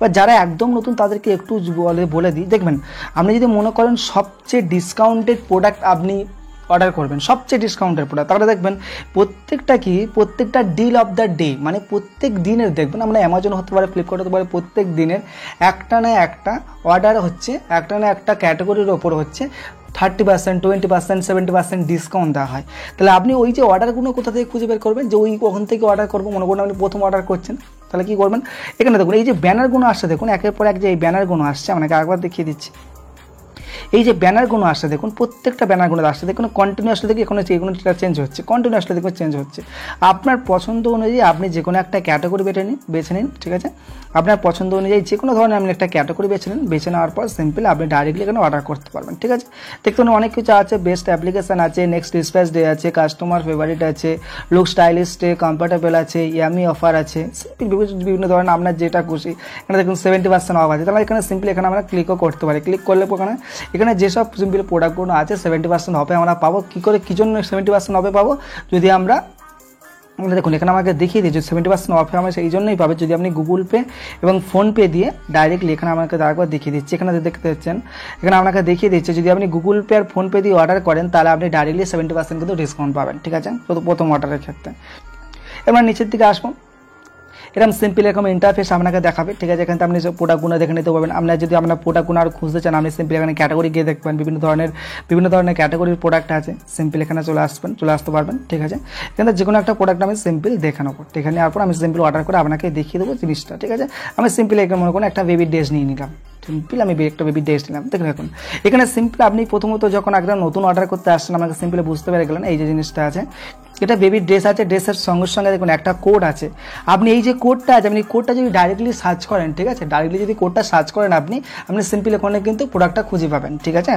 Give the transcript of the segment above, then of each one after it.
এবার যারা একদম নতুন তাদেরকে একটু বলে দিই, দেখবেন আপনি যদি মনে করেন সবচেয়ে ডিসকাউন্টেড প্রোডাক্ট আপনি অর্ডার করবেন, সবচেয়ে ডিসকাউন্টের প্রোডাক্ট, তাহলে দেখবেন প্রত্যেকটা ডিল অফ দ্য ডে, মানে প্রত্যেক দিনের দেখবেন আমরা অ্যামাজন হতে পারে, ফ্লিপকার্ট হতে পারে, প্রত্যেক দিনের একটা না একটা অর্ডার হচ্ছে, একটা না একটা ক্যাটাগরির ওপর হচ্ছে 30%, 20%, 70% ডিসকাউন্ট দেওয়া হয়। তাহলে আপনি ওই যে অর্ডারগুলো কোথা থেকে খুঁজে বের করবেন, যে ওই ওখান থেকে অর্ডার করবো, মনে করুন আপনি প্রথম অর্ডার করছেন, তাহলে কী করবেন, এখানে দেখুন এই যে ব্যানারগুলো আসছে, দেখুন একের পর এক যে এই ব্যানারগুলো আসছে, আপনাকে একবার দেখিয়ে দিচ্ছি। এই যে ব্যানারগুলো আসছে দেখুন, প্রত্যেকটা ব্যানারগুলো আসছে দেখুন, কন্টিনিউয়াসলি দেখি এখানে চেঞ্জ হচ্ছে, কন্টিনিউয়াসলি দেখুন চেঞ্জ হচ্ছে। আপনার পছন্দ অনুযায়ী আপনি যে কোনো একটা ক্যাটাগরি বেছে নিন, ঠিক আছে, আপনার পছন্দ অনুযায়ী যে কোনো ধরনের আপনি একটা ক্যাটাগরি বেছে নিন, বেছে নেওয়ার পর সিম্পল আপনি ডাইরেক্টলি এখানে অর্ডার করতে পারবেন, ঠিক আছে। দেখুন অনেক কিছু আছে, বেস্ট অ্যাপ্লিকেশান আছে, নেক্সট ডিসপ্যাচ ডে আছে, কাস্টমার ফেভারিট আছে, লুক স্টাইলিশ ডে, কমফর্টেবল আছে, ইয়ামি অফার আছে, বিভিন্ন ধরনের আপনার যেটা খুশি। এখানে দেখুন 70% অফ আছে, তাহলে এখানে সিম্পলি এখানে আমরা ক্লিকও করতে পারি। ক্লিক করলে এখানে যেসব সিম্পল প্রোডাক্টগুলো আছে 70% অফে আমরা পাবো। কী জন্য 70% অফে পাবো, যদি আমরা দেখুন এখানে আমাকে দেখিয়ে দিয়েছে 70% অফে আমরা সেই জন্যই পাবে, যদি আপনি গুগল পে এবং ফোনপে দিয়ে ডাইরেক্টলি এখানে আমাকে আরেকবার দেখিয়ে দিচ্ছি, এখানে দেখতে পাচ্ছেন এখানে আপনাকে দেখিয়ে দিচ্ছে, যদি আপনি গুগল পে আর ফোনপে দিয়ে অর্ডার করেন তাহলে আপনি ডাইরেক্টলি 70% কিন্তু ডিসকাউন্ট পাবেন, ঠিক আছে, প্রথম অর্ডারের ক্ষেত্রে। এবার নিচের দিকে আসবো, এরকম সিম্পল এরকম ইন্টারফেস আপনাকে দেখাবে, ঠিক আছে। এখানে আপনি প্রোডাক্টগুলো দেখে নিতে পারবেন। আপনার যদি আপনার প্রোডাক্টগুলো আর খুঁজতে চান, আপনি সিম্পল এখানে ক্যাটাগরি গিয়ে দেখবেন, বিভিন্ন ধরনের ক্যাটাগরির প্রোডাক্ট আছে, সিম্পল এখানে চলে আসতে পারবেন, ঠিক আছে। এখানে যে কোনো একটা প্রোডাক্ট আমি সিম্পল দেখে নেবো, দেখে নেওয়ার পর আমি সিম্পল অর্ডার করে আপনাকে দেখিয়ে দেবো জিনিসটা, ঠিক আছে। আমি সিম্পল এখানে মনে করেন একটা বেবি ড্রেস নিয়ে নিলাম, সিম্পল আমি একটা বেবি ড্রেস নিলাম, দেখুন এখন এখানে সিম্পল আপনি প্রথমত যখন একটা নতুন অর্ডার করতে আসছেন, আমাকে সিম্পলি বুঝতে পেরে গেলেন এই যে জিনিসটা আছে, এটা বেবি ড্রেস আছে, ড্রেসের সঙ্গে সঙ্গে দেখুন একটা কোড আছে। আপনি এই যে কোডটা আছে, আপনি কোডটা যদি ডাইরেক্টলি সার্চ করেন, ঠিক আছে, ডাইরেক্টলি যদি কোডটা সার্চ করেন আপনি সিম্পল ওখানে কিন্তু প্রোডাক্টটা খুঁজে পাবেন, ঠিক আছে।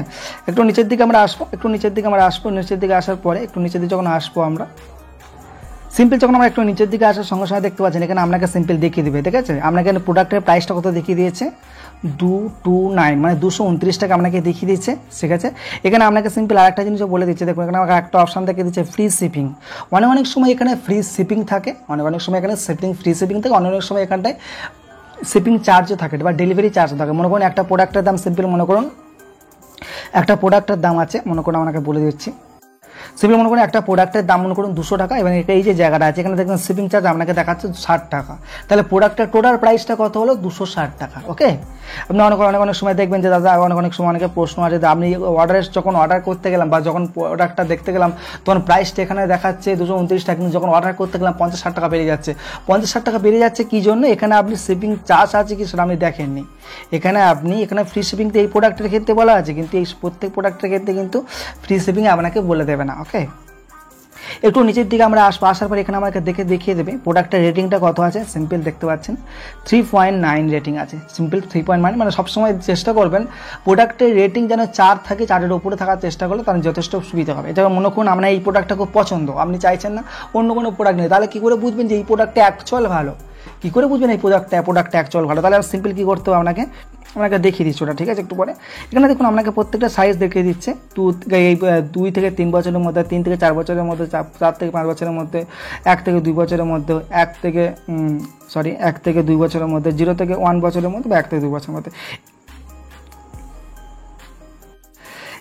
একটু নিচের দিকে আমরা আসবো, নিচের দিকে আসার পরে একটু নিচের দিকে যখন আসবো আমরা সিম্পল, যখন আমরা একটু নিচের দিকে আসার সঙ্গে সঙ্গে দেখতে পাচ্ছেন এখানে আপনাকে সিম্পল দেখিয়ে দেবে, ঠিক আছে। আপনাকে প্রোডাক্টের প্রাইসটা কত দেখিয়ে দিয়েছে, 229 মানে 229 টাকা আপনাকে দেখিয়ে দিচ্ছে, ঠিক আছে। এখানে আপনাকে সিম্পল আরেকটা জিনিসও বলে দিচ্ছে, দেখুন এখানে আমাকে একটা অপশান দেখিয়ে দিচ্ছে ফ্রি শিপিং। অনেক সময় এখানে ফ্রি শিপিং থাকে, অনেক সময় এখানে ফ্রি শিপিং থাকে, অনেক সময় এখানটায় শিপিং চার্জও থাকে বা ডেলিভারি চার্জও থাকে। মনে করুন একটা প্রোডাক্টের দাম সিম্পল একটা প্রোডাক্টের দাম আছে, আপনাকে বলে দিচ্ছি, সিম্পল মনে করুন একটা প্রোডাক্টের দাম মনে করুন 200 টাকা, এবং এই যে জায়গাটা আছে এখানে দেখবেন শিপিং চার্জ আপনাকে দেখাচ্ছে 60 টাকা, তাহলে প্রোডাক্টের টোটাল প্রাইসটা কত হলো 260 টাকা, ওকে। আপনি অনেক সময় দেখবেন যে দাদা অনেক সময় অনেকে প্রশ্ন আছে, আপনি যখন অর্ডার করতে গেলাম বা যখন প্রোডাক্টটা দেখতে গেলাম তখন প্রাইসটা এখানে দেখাচ্ছে 229 টাকা, কিন্তু যখন অর্ডার করতে গেলাম 50-60 টাকা বেড়ে যাচ্ছে। 50-60 টাকা বেড়ে যাচ্ছে কী জন্য, এখানে আপনি শিপিং চার্জ আছে কি সেটা আপনি দেখেননি। এখানে ফ্রি শিপিং এই প্রোডাক্টের ক্ষেত্রে বলা আছে, কিন্তু এই প্রত্যেক প্রোডাক্টের ক্ষেত্রে কিন্তু ফ্রি শিপিং আপনাকে বলে দেবে না, ওকে। একটু নিচের দিকে আমরা আসার পর এখানে আমাকে দেখিয়ে দেবে প্রোডাক্টের রেটিংটা কত আছে, সিম্পল দেখতে পাচ্ছেন 3.9 রেটিং আছে, সিম্পল 3.9, মানে সবসময় চেষ্টা করবেন প্রোডাক্টের রেটিং যেন 4 থাকে, 4-এর উপরে থাকার চেষ্টা করলে তাহলে যথেষ্ট সুবিধা হবে। এটা মনে করুন আপনার এই প্রোডাক্টটা খুব পছন্দ, আপনি চাইছেন না অন্য কোনো প্রোডাক্ট নেই, তাহলে কী করে বুঝবেন যে এই প্রোডাক্টটা অ্যাকচুয়াল ভালো, কী করে বুঝবেন এই প্রোডাক্টটা অ্যাকচুয়াল ভালো, তাহলে সিম্পল কী করতে হবে আপনাকে দেখিয়ে দিচ্ছি ওটা, ঠিক আছে। একটু পরে এখানে দেখুন আপনাকে প্রত্যেকটা সাইজ দেখিয়ে দিচ্ছে, 2 থেকে 3 বছরের মধ্যে, 3 থেকে 4 বছরের মধ্যে, 4 থেকে 5 বছরের মধ্যে, 1 থেকে 2 বছরের মধ্যে, 1 থেকে 2 বছরের মধ্যে, 0 থেকে 1 বছরের মধ্যে বা 1 থেকে 2 বছরের মধ্যে।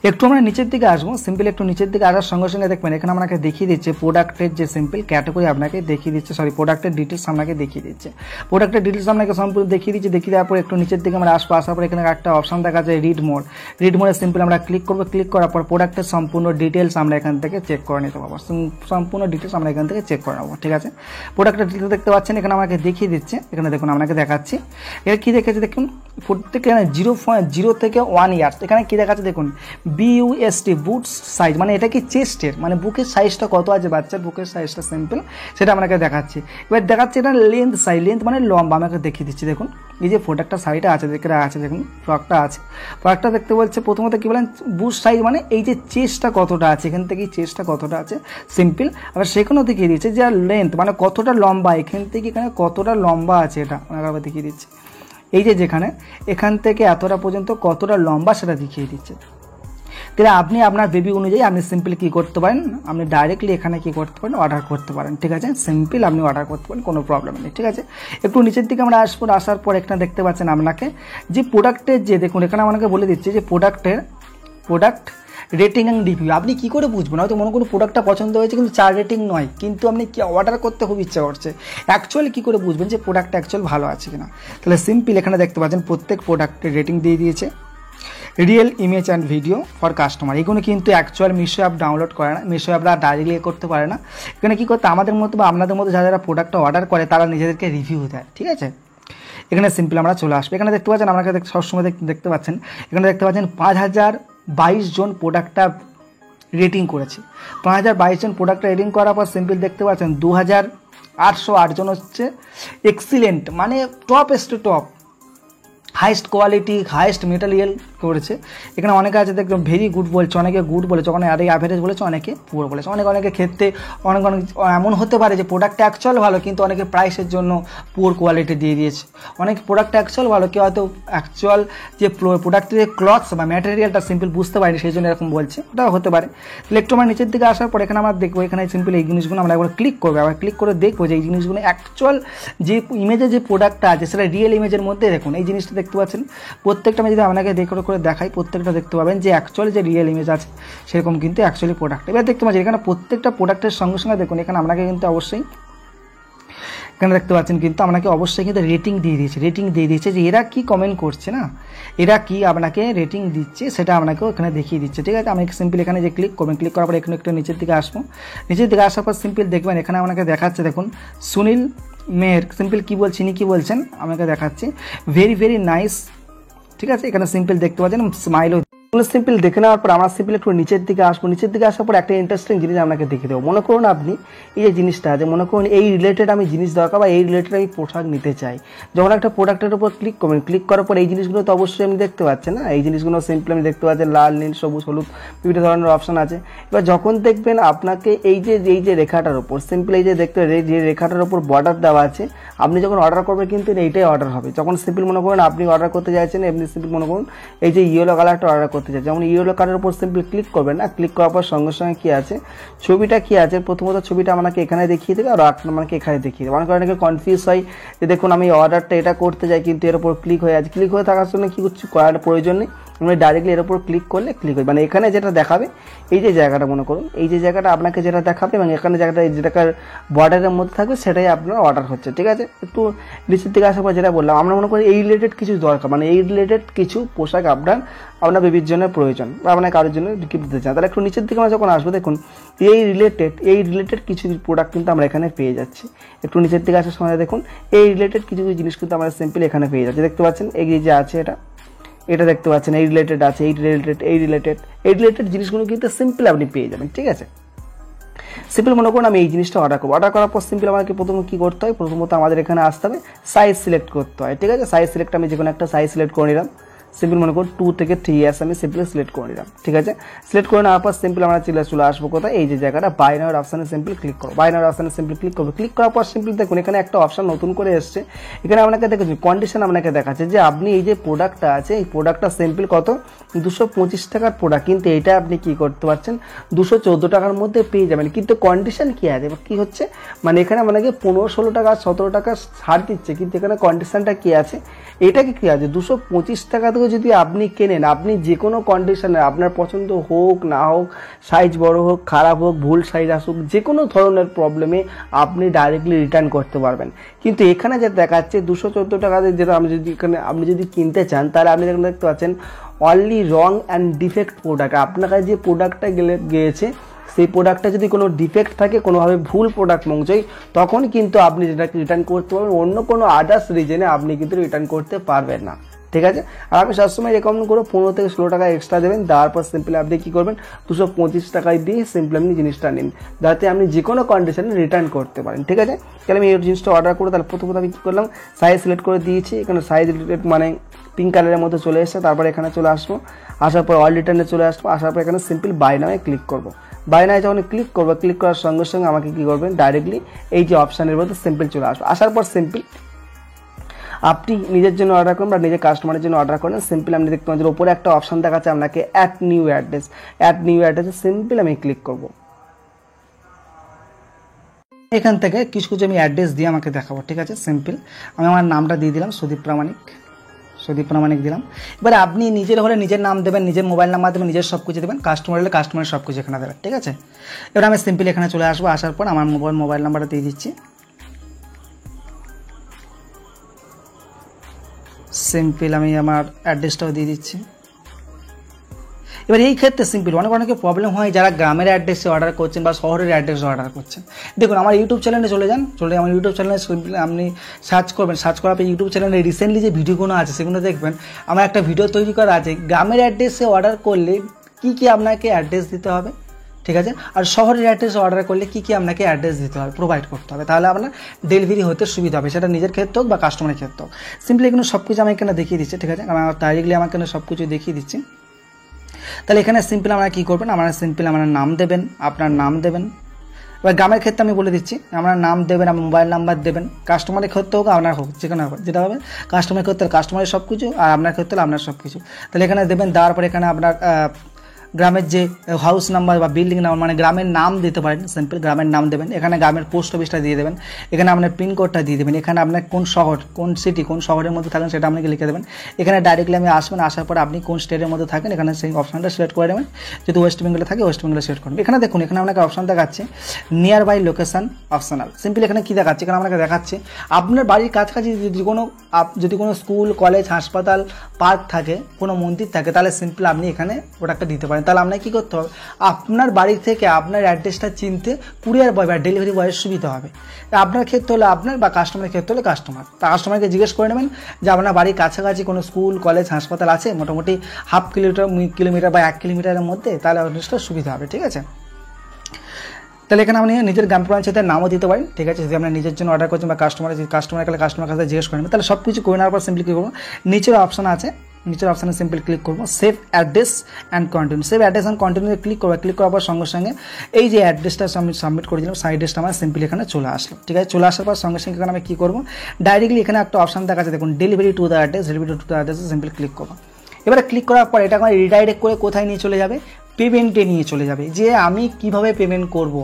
একটু আমরা নিচের দিকে আসবো, সিম্পল একটু নিচের দিকে আসার সঙ্গে সঙ্গে দেখবেন এখানে আপনাকে দেখিয়ে দিচ্ছে প্রোডাক্টের যে সিম্পল ক্যাটাগরি আপনাকে দেখিয়ে দিচ্ছে, প্রোডাক্টের ডিটেলস আপনাকে দেখিয়ে দিচ্ছে, প্রোডাক্টের ডিটেলস আপনাকে সম্পূর্ণ দেখিয়ে দেওয়ার পর একটু নিচের দিকে আমরা আসার পর এখানে একটা অপশন দেখা যায় রিড মোডে সিম্পল আমরা ক্লিক করবো। ক্লিক করার পর প্রোডাক্টের সম্পূর্ণ ডিটেলস আমরা এখান থেকে চেক করে নিতে পারবো, সম্পূর্ণ ডিটেলস আমরা এখান থেকে চেক করে নেবো, ঠিক আছে। প্রোডাক্টের ডিটেলস দেখতে পাচ্ছেন এখানে আমাকে দেখিয়ে দিচ্ছে, এখানে দেখুন আপনাকে দেখাচ্ছি, এর কি দেখেছে দেখুন প্রত্যেকে 0 থেকে 1 ইয়ার্স, এখানে কি দেখাচ্ছে দেখুন BUST বুটস সাইজ, মানে এটা কি চেস্টের, মানে বুকের সাইজটা কত আছে বাচ্চার বুকের সাইজটা সিম্পল সেটা আপনাকে দেখাচ্ছি। এবার দেখাচ্ছে এটা লেন্থ মানে লম্বা, আমাকে দেখিয়ে দিচ্ছি, দেখুন এই যে প্রোডাক্টটা সাইডে আছে দেখুন ফ্রকটা দেখতে বলছে প্রথমত কি বলেন বুস্ট সাইজ, মানে এই যে চেস্টটা কতটা আছে, এখান থেকে চেস্টটা কতটা আছে সিম্পল। আবার সেখানেও দেখিয়ে দিচ্ছে যে লেন্থ মানে কতটা লম্বা, এখান থেকে এখানে কতটা লম্বা আছে, এটা আবার দেখিয়ে দিচ্ছে, এই যে এখান থেকে এতটা পর্যন্ত কতটা লম্বা সেটা দেখিয়ে দিচ্ছে। তাহলে আপনি আপনার বেবি অনুযায়ী আপনি সিম্পল কী করতে পারেন, আপনি ডাইরেক্টলি এখানে কী করতে পারেন, অর্ডার করতে পারেন। ঠিক আছে, সিম্পল আপনি অর্ডার করতে পারেন, কোনো প্রবলেম নেই। ঠিক আছে, একটু নিচের দিকে আমরা আসবো। আসার পর এখানে দেখতে পাচ্ছেন আপনাকে যে প্রোডাক্টের যে দেখুন এখানে আমাকে বলে দিচ্ছে যে প্রোডাক্ট রেটিং অ্যান্ড রিভিউ। আপনি কী করে বুঝবেন, হয়তো মনে করুন প্রোডাক্টটা পছন্দ হয়েছে কিন্তু 4 রেটিং নয়, কিন্তু আপনি কি অর্ডার করতে খুব ইচ্ছা করছে, অ্যাকচুয়ালি কী করে বুঝবেন যে প্রোডাক্টটা অ্যাকচুয়াল ভালো আছে কিনা? তাহলে সিম্পল এখানে দেখতে পাচ্ছেন প্রত্যেক প্রোডাক্টের রেটিং দিয়ে দিয়েছে, real image and video for customer. এগুলো কিন্তু অ্যাকচুয়াল মিশো অ্যাপ ডাউনলোড করে না, মিশো অ্যাপরা ডাইরেক্টলি করতে পারে না। এখানে কী করতে আমাদের মতো বা আপনাদের মতো যারা যারা প্রোডাক্টটা অর্ডার করে তারা নিজেদেরকে রিভিউ দেয়। ঠিক আছে, এখানে সিম্পল আমরা চলে আসবো। এখানে দেখতে পাচ্ছেন আপনাকে সবসময় দেখতে পাচ্ছেন, এখানে দেখতে পাচ্ছেন 5022 জন প্রোডাক্টটা রেটিং করেছে। 5022 জন প্রোডাক্টটা রেটিং করার পর সিম্পল দেখতে পাচ্ছেন 2808 জন হচ্ছে এক্সিলেন্ট, মানে top top highest quality highest material করেছে। এখানে অনেকে আছে দেখলাম ভেরি গুড বলছে, অনেকে গুড বলেছে, অনেকে অ্যাভারেজ বলেছে, অনেকে পুরো বলেছে। অনেকের ক্ষেত্রে অনেক এমন হতে পারে যে প্রোডাক্টটা অ্যাকচুয়াল ভালো কিন্তু অনেকে প্রাইসের জন্য পুয়ার কোয়ালিটি দিয়ে দিয়েছে। অনেক প্রোডাক্টটা অ্যাকচুয়াল ভালো, কেউ হয়তো অ্যাকচুয়াল যে প্রোডাক্টের যে ক্লথস বা ম্যাটেরিয়ালটা সিম্পল বুঝতে পারিনি সেই জন্য এরকম বলছে, ওটাও হতে পারে। তাহলে একটু আমার নিচের দিকে আসার পর এখানে আমরা দেখবো, এখানে সিম্পল এই জিনিসগুলো আমরা একবার ক্লিক করবো, আবার ক্লিক করে দেখবো যে এই জিনিসগুলো অ্যাকচুয়াল যে ইমেজের যে প্রোডাক্টটা আছে সেটা রিয়েল ইমেজের মধ্যে। দেখুন এই জিনিসটা দেখতে পাচ্ছেন, প্রত্যেকটা আমি যদি আপনাকে করে দেখাই প্রত্যেকটা দেখতে পাবেন যে অ্যাকচুয়ালি যে রিয়েল ইমেজ আছে সেরকম কিন্তু অ্যাকচুয়ালি প্রোডাক্ট। এবার দেখতে পাচ্ছেন এখানে প্রত্যেকটা প্রোডাক্টের সঙ্গে সঙ্গে দেখুন এখানে আপনাকে কিন্তু অবশ্যই এখানে দেখতে পাচ্ছেন কিন্তু আপনাকে অবশ্যই কিন্তু রেটিং দিয়ে দিয়েছে যে এরা কি কমেন্ট করছে, না এরা কি আপনাকে রেটিং দিচ্ছে সেটা আপনাকেও এখানে দেখিয়ে দিচ্ছে। ঠিক আছে, আমি সিম্পল এখানে যে ক্লিক করবেন, ক্লিক করার পর এখানে একটু নিচের দিকে আসবো। নিচের দিকে আসার পর সিম্পল দেখবেন এখানে আপনাকে দেখাচ্ছে, দেখুন সুনীল মেয়ের সিম্পল কী বলছি ইনি কী বলছেন আমাকে দেখাচ্ছে, ভেরি ভেরি নাইস। ঠিক আছে, এখানে সিম্পল দেখতে পাচ্ছেন স্মাইলও। সিম্পল দেখে নেওয়ার পর আমরা সিম্পল একটু নিচের দিকে আসবো। নিচের দিকে আসার পর একটা ইন্টারেস্টিং জিনিস আপনাকে দেখে দেবো। মনে করুন আপনি এই যে জিনিসটা আছে, মনে করুন এই রিলেটেড আমি জিনিস দরকার বা এই রিলেটেড আমি পোশাক নিতে চাই। যখন একটা প্রোডাক্টের উপর ক্লিক করবেন, ক্লিক করার পর এই জিনিসগুলো তো অবশ্যই আপনি দেখতে পাচ্ছেন, না এই জিনিসগুলো সিম্পল আমি দেখতে পাচ্ছেন লাল নীল সবুজ হলুদ বিভিন্ন ধরনের অপশন আছে। এবার যখন দেখবেন আপনাকে এই যে রেখাটার উপর সিম্পল এই যে দেখতে যে রেখাটার উপর বর্ডার দেওয়া আছে, আপনি যখন অর্ডার করবেন কিন্তু এইটাই অর্ডার হবে। যখন সিম্পল মনে করেন আপনি অর্ডার করতে চাইছেন, এমনি সিম্পল মনে করুন এই যে ইয়েলো কালারটা অর্ডার করতে চাই, যেমন ইয়েলো কালারের উপর সিম্পল ক্লিক করবেন না, ক্লিক করার পর সঙ্গে সঙ্গে কী আছে ছবিটা কী আছে, প্রথমত ছবিটা আমাকে এখানে দেখিয়ে দেবে আর আমাকে এখানে দেখিয়ে দেবে। অনেক অনেকে কনফিউজ হয় যে দেখুন আমি অর্ডারটা এটা করতে চাই কিন্তু এর উপর ক্লিক হয়ে আছে, ক্লিক হয়ে থাকার জন্য কী কিছু করার প্রয়োজন নেই, আপনি ডাইরেক্টলি এর উপর ক্লিক করলে ক্লিক হয়, মানে এখানে যেটা দেখাবে এই যে জায়গাটা মনে করুন এই যে জায়গাটা আপনাকে যেটা দেখাবে এবং এখানে জায়গাটা যেটাকার বর্ডারের মধ্যে থাকবে সেটাই আপনার অর্ডার হচ্ছে। ঠিক আছে, একটু নিচের দিকে আসার পর যেটা বললাম আমরা মনে করি এই রিলেটেড কিছু দরকার, মানে এই রিলেটেড কিছু পোশাক আপনার বেবির জন্য প্রয়োজন বা আপনার কারোর জন্য গিফট দিতে চান, তাহলে একটু নিচের দিকে আমরা যখন আসবো দেখুন এই রিলেটেড কিছু প্রোডাক্ট কিন্তু আমরা এখানে পেয়ে যাচ্ছি। একটু নিচের দিকে আসার সময় দেখুন এই রিলেটেড কিছু জিনিস কিন্তু আমরা সিম্পল এখানে পেয়ে যাচ্ছি। দেখতে পাচ্ছেন এই যে আছে এটা দেখতে পাচ্ছেন এই রিলেটেড আছে, এই রিলেটেড জিনিসগুলো কিন্তু সিম্পল আপনি পেয়ে যাবেন। ঠিক আছে, সিম্পল মনে করুন আমি এই জিনিসটা অর্ডার করবো, অর্ডার করার পর সিম্পল আমাকে প্রথমে কী করতে হয়, প্রথমত আমাদের এখানে আসতে হবে সাইজ সিলেক্ট করতে হয়। ঠিক আছে, সাইজ সিলেক্ট আমি যে কোনো একটা সাইজ সিলেক্ট করে নিলাম, সিম্পল মনে করুন 2 থেকে 3 ইয়ার্স আমি সিম্পল সিলেক্ট করে নিলাম। ঠিক আছে, সিলেক্ট করে নেওয়ার পর সিম্পল আমরা চলে আসবো কোথায়, এই যে জায়গাটা বাই নাও অপশানে সিম্পল ক্লিক করো, বাই নাও অপশানে সিম্পল ক্লিক করবো। ক্লিক করার পর সিম্পল দেখুন এখানে একটা অপশান নতুন করে এসছে, এখানে আপনাকে দেখেছি কন্ডিশন আপনাকে দেখাচ্ছে যে আপনি এই যে প্রোডাক্টটা আছে এই প্রোডাক্টটা সিম্পল কত 225 টাকার প্রোডাক্ট, কিন্তু এটা আপনি কি করতে পারছেন 214 টাকার মধ্যে পেয়ে যাবেন। কিন্তু কন্ডিশন কি আছে কি হচ্ছে, মানে এখানে আপনাকে 15-16 টাকা 17 টাকা ছাড় দিচ্ছে, কিন্তু এখানে কন্ডিশনটা কি আছে, এটাকে কি আছে 225 টাকা থেকে যদি আপনি কেনেন আপনি যে কোনো কন্ডিশনে আপনার পছন্দ হোক না হোক, সাইজ বড় হোক খারাপ হোক ভুল সাইজ আসুক, যে কোনো ধরনের প্রবলেমে আপনি ডাইরেক্টলি রিটার্ন করতে পারবেন। কিন্তু এখানে যেটা দেখাচ্ছে 214 টাকাতে যেটা আপনি যদি কিনতে চান তাহলে আপনি দেখতে পাচ্ছেন only wrong and defect product, আপনার কাছে যে প্রোডাক্টটা গিয়েছে সেই প্রোডাক্টটা যদি কোনো ডিফেক্ট থাকে কোনোভাবে ভুল প্রোডাক্ট পৌঁছয় তখন কিন্তু আপনি যেটাকে রিটার্ন করতে পারবেন, অন্য কোনো আদার্স রিজনে আপনি কিন্তু রিটার্ন করতে পারবেন না। ঠিক আছে, আর আমি সবসময় রেকমেন্ড করবো 15 থেকে 16 টাকা এক্সট্রা দেবেন, তারপর সিম্পলি আপনি কী করবেন 225 টাকায় দিয়ে সিম্পলি আপনি জিনিসটা নিন যাতে আপনি যে কোনো কন্ডিশনে রিটার্ন করতে পারেন। ঠিক আছে, তাহলে আমি এই জিনিসটা অর্ডার করে তাহলে প্রথমত আমি কী করলাম সাইজ সিলেক্ট করে দিয়েছি, এখানে সাইজ রিলেটেড মানে পিঙ্ক কালারের মধ্যে চলে এসছে, তারপর এখানে চলে আসবো, আসার পর অল রিটার্নে চলে আসবো, আসার পর এখানে সিম্পল বাই নামে ক্লিক করবো, বাই নামে যখন ক্লিক করবো ক্লিক করার সঙ্গে সঙ্গে আমাকে কী করবেন ডাইরেক্টলি এই যে অপশানের মধ্যে সিম্পল চলে আসবো, আসার পর সিম্পল আপনি নিজের জন্য অর্ডার করুন বা নিজের কাস্টমারের জন্য অর্ডার করেন, সিম্পল আপনি দেখতে পাচ্ছেন ওপরে একটা অপশন দেখাচ্ছে আপনাকে add new address. Add new অ্যাড্রেসে সিম্পল আমি ক্লিক করব। এখান থেকে কিছু কিছু আমি অ্যাড্রেস দিয়ে আমাকে দেখাবো, ঠিক আছে। সিম্পল আমি আমার নামটা দিয়ে দিলাম সুদীপ প্রামাণিক দিলাম। এবারে আপনি নিজের হলে নিজের নাম দেবেন, নিজের মোবাইল নাম্বার দেবেন, নিজের সব কিছু দেবেন, কাস্টমার হলে কাস্টমারের সব কিছু এখানে দেবেন, ঠিক আছে। এবার আমি সিম্পল এখানে চলে আসবো, আসার পর আমার মোবাইল নাম্বারটা দিয়ে দিচ্ছি। সিম্পল আমি আমার অ্যাড্রেসটাও দিয়ে দিচ্ছি। এবার এই ক্ষেত্রে সিম্পল অনেকে প্রবলেম হয় যারা গ্রামের অ্যাড্রেসে অর্ডার করছেন বা শহরের অ্যাড্রেসে অর্ডার করছেন। দেখুন আমার ইউটিউব চ্যানেলে চলে যান, আমার ইউটিউব চ্যানেলে সিম্পলি আপনি সার্চ করবেন, সার্চ করার পর ইউটিউব চ্যানেলে রিসেন্টলি যে ভিডিওগুলো আছে সেগুলো দেখবেন। আমার একটা ভিডিও তৈরি করা আছে গ্রামের অ্যাড্রেসে অর্ডার করলে কী আপনাকে অ্যাড্রেস দিতে হবে, ঠিক আছে, আর শহরের অ্যাড্রেসে অর্ডার করলে কী আপনাকে অ্যাড্রেস দিতে হবে, প্রোভাইড করতে হবে, তাহলে আপনার ডেলিভারি হতে সুবিধা হবে, সেটা নিজের ক্ষেত্রে হোক বা কাস্টমারের ক্ষেত্রে হোক। সিম্পলি এখানে সব কিছু আমি এখানে দেখিয়ে দিচ্ছি, ঠিক আছে। আমার ডাইরেক্টলি আমাকে এখানে সব কিছু দেখিয়ে দিচ্ছি। তাহলে এখানে সিম্পল আপনারা কী করবেন, আপনারা সিম্পল আপনার নাম দেবেন, আপনার নাম দেবেন। এবার গ্রামের ক্ষেত্রে আমি বলে দিচ্ছি, আপনার নাম দেবেন, আপনার মোবাইল নাম্বার দেবেন, কাস্টমারের ক্ষেত্রে হোক আপনার হোক যেখানে হোক, যেটা হবে কাস্টমারের ক্ষেত্রে কাস্টমারের সব কিছু আর আপনার ক্ষেত্রে আপনার সব কিছু। তাহলে এখানে দেবেন, দেওয়ার পরে এখানে আপনার গ্রামের যে হাউস নাম্বার বা বিল্ডিং নাম্বার মানে গ্রামের নাম দিতে পারেন, সিম্পল গ্রামের নাম দেবেন। এখানে গ্রামের পোস্ট অফিসটা দিয়ে দেবেন, এখানে আপনার পিনকোডটা দিয়ে দেবেন, এখানে আপনার কোন শহর কোন সিটি কোন শহরের মধ্যে থাকেন সেটা আপনাকে লিখে দেবেন। এখানে ডাইরেক্টলি আমি আসবেন, আসার পর আপনি কোন স্টেটের মধ্যে থাকেন এখানে সেই অপশনটা সিলেক্ট করে দেবেন। যদি ওয়েস্ট বেঙ্গলে থাকে ওয়েস্ট বেঙ্গলে সিলেক্ট করবেন। এখানে দেখুন এখানে আপনাকে অপশন দেখাচ্ছে nearby location optional. Simple এখানে কী দেখাচ্ছে, এখানে আপনাকে দেখাচ্ছে আপনার বাড়ির কাছাকাছি যদি কোনো স্কুল কলেজ হাসপাতাল পার্ক থাকে কোনো মন্দির থাকে তাহলে সিম্পল আপনি এখানে প্রোডাক্টটা দিতে পারেন। তাহলে আপনাকে কী করতে হবে, আপনার বাড়ি থেকে আপনার অ্যাড্রেসটা চিনতে কুরিয়ার বয় বা ডেলিভারি বয়ের সুবিধা হবে। আপনার ক্ষেত্রে হলে আপনার বা কাস্টমারের ক্ষেত্রে হলে কাস্টমারকে জিজ্ঞেস করে নেবেন যে আপনার বাড়ির কাছাকাছি কোনো স্কুল কলেজ হাসপাতাল আছে মোটামুটি হাফ কিলোমিটার বা 1 কিলোমিটারের মধ্যে, তাহলে অ্যাড্রেসটা সুবিধা হবে, ঠিক আছে। তাহলে এখানে আপনি নিজের গ্রাম পঞ্চায়েতের নামও দিতে পারেন, ঠিক আছে। যদি আপনি নিজের জন্য অর্ডার করছেন বা কাস্টমার কাছে জিজ্ঞেস করেন, তাহলে সব কিছু করে নেওয়ার পর সিম্পলি কী করবো, নিচের অপশন আছে, নিচের অপশানে সিম্পল ক্লিক করবো save address and continue. Save address and কন্টিনিউতে ক্লিক করবো, ক্লিক করার পর সঙ্গে সঙ্গে এই যে অ্যাড্রেসটা আমি সাবমিট করেছিলাম সেই অ্যাড্রেসটা আমার সিম্পলি এখানে চলে আসলো, ঠিক আছে। চলে আসার পর সঙ্গে সঙ্গে এখানে আমি কী করবো, ডাইরেক্টলি এখানে একটা অপশান দেখা আছে দেখুন ডেলিভারি টু দ্য অ্যাড্রেসে সিম্পলি ক্লিক করবো। এবারে ক্লিক করার পর এটা আমার রিডাইরেক্ট করে কোথায় নিয়ে চলে যাবে, পেমেন্টে নিয়ে চলে যাবে, যে আমি কিভাবে পেমেন্ট করব।